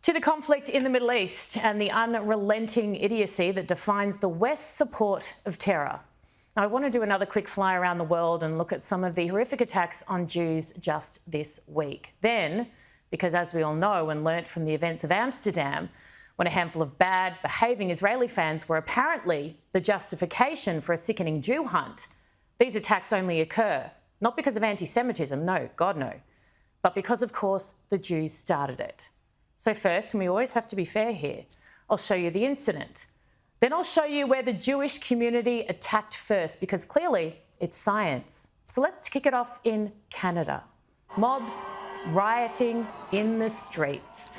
To the conflict in the Middle East and the unrelenting idiocy that defines the West's support of terror. Now, I want to do another quick fly around the world and look at some of the horrific attacks on Jews just this week. Then, because as we all know and learnt from the events of Amsterdam, when a handful of bad behaving Israeli fans were apparently the justification for a sickening Jew hunt, these attacks only occur not because of antisemitism, no, God no, but because, of course, the Jews started it. So first, and we always have to be fair here, I'll show you the incident. Then I'll show you where the Jewish community attacked first, because clearly it's science. So let's kick it off in Canada. Mobs rioting in the streets.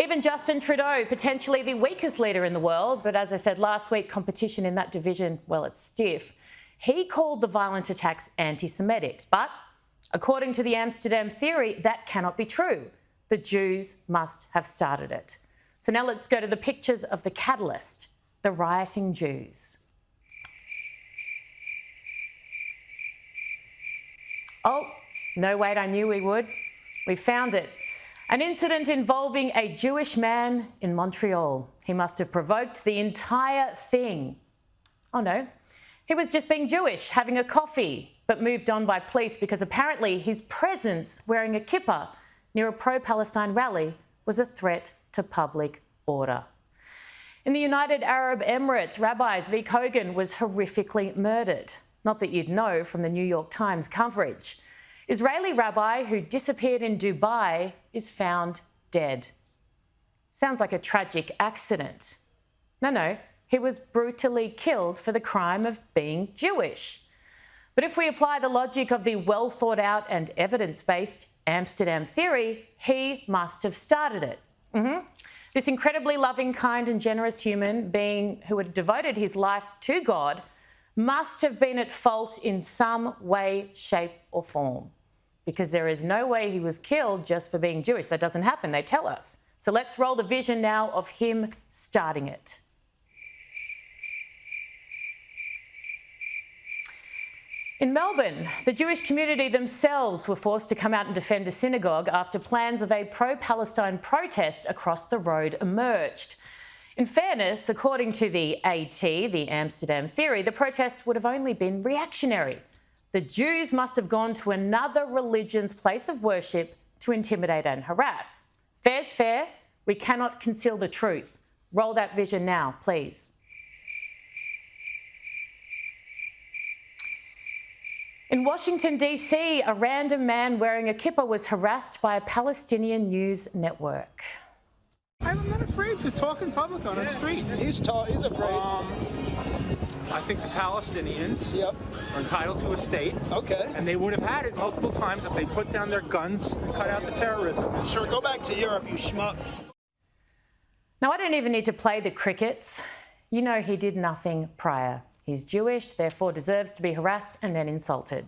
Even Justin Trudeau, potentially the weakest leader in the world, but as I said last week, competition in that division, well, it's stiff. He called the violent attacks anti-Semitic, but according to the Amsterdam theory, that cannot be true. The Jews must have started it. So now let's go to the pictures of the catalyst, the rioting Jews. Oh, no, wait, I knew we would. We found it. An incident involving a Jewish man in Montreal. He must have provoked the entire thing. Oh no, he was just being Jewish, having a coffee, but moved on by police because apparently his presence wearing a kippah near a pro-Palestine rally was a threat to public order. In the United Arab Emirates, Rabbi Zvi Kogan was horrifically murdered. Not that you'd know from the New York Times coverage. Israeli rabbi who disappeared in Dubai is found dead. Sounds like a tragic accident. No, he was brutally killed for the crime of being Jewish. But if we apply the logic of the well thought out and evidence-based Amsterdam theory, he must have started it. This incredibly loving, kind and generous human being who had devoted his life to God must have been at fault in some way, shape or form, because there is no way he was killed just for being Jewish. That doesn't happen, they tell us. So let's roll the vision now of him starting it. In Melbourne, the Jewish community themselves were forced to come out and defend a synagogue after plans of a pro-Palestine protest across the road emerged. In fairness, according to the AT, the Amsterdam theory, the protests would have only been reactionary. The Jews must have gone to another religion's place of worship to intimidate and harass. Fair's fair. We cannot conceal the truth. Roll that vision now, please. In Washington, D.C., a random man wearing a kippah was harassed by a Palestinian news network. I'm not afraid to talk in public on the street. He's afraid. I think the Palestinians are entitled to a state. Okay. And they would have had it multiple times if they put down their guns and cut out the terrorism. Sure, go back to Europe, you schmuck. Now, I don't even need to play the crickets. You know he did nothing prior. He's Jewish, therefore deserves to be harassed and then insulted.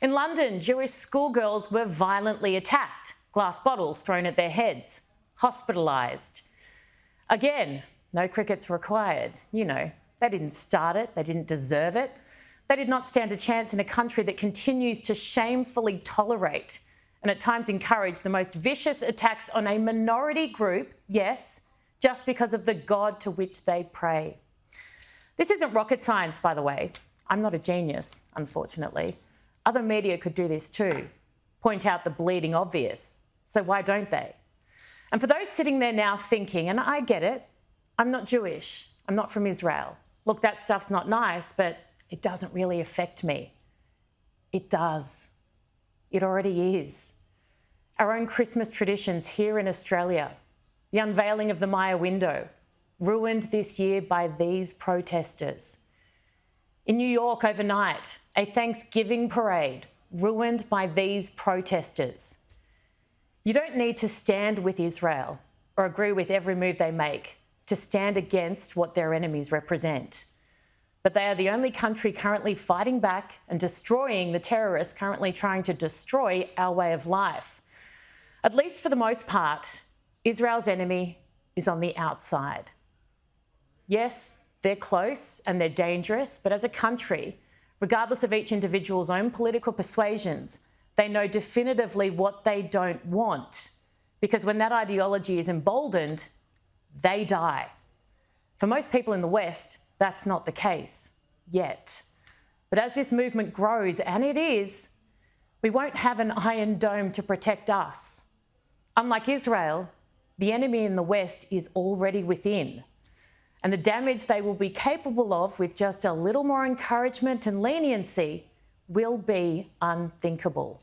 In London, Jewish schoolgirls were violently attacked, glass bottles thrown at their heads, hospitalised. Again, no crickets required. You know, they didn't start it, they didn't deserve it. They did not stand a chance in a country that continues to shamefully tolerate and at times encourage the most vicious attacks on a minority group, yes, just because of the God to which they pray. This isn't rocket science, by the way. I'm not a genius, unfortunately. Other media could do this too. Point out the bleeding obvious. So why don't they? And for those sitting there now thinking, and I get it, I'm not Jewish, I'm not from Israel. Look, that stuff's not nice, but it doesn't really affect me. It does. It already is. Our own Christmas traditions here in Australia, the unveiling of the Maya window, ruined this year by these protesters. In New York overnight, a Thanksgiving parade ruined by these protesters. You don't need to stand with Israel or agree with every move they make to stand against what their enemies represent. But they are the only country currently fighting back and destroying the terrorists currently trying to destroy our way of life. At least for the most part, Israel's enemy is on the outside. Yes, they're close and they're dangerous, but as a country, regardless of each individual's own political persuasions, they know definitively what they don't want. because when that ideology is emboldened, they die. For most people in the West, that's not the case yet. But as this movement grows, and it is, we won't have an iron dome to protect us. Unlike Israel, the enemy in the West is already within, and the damage they will be capable of with just a little more encouragement and leniency will be unthinkable.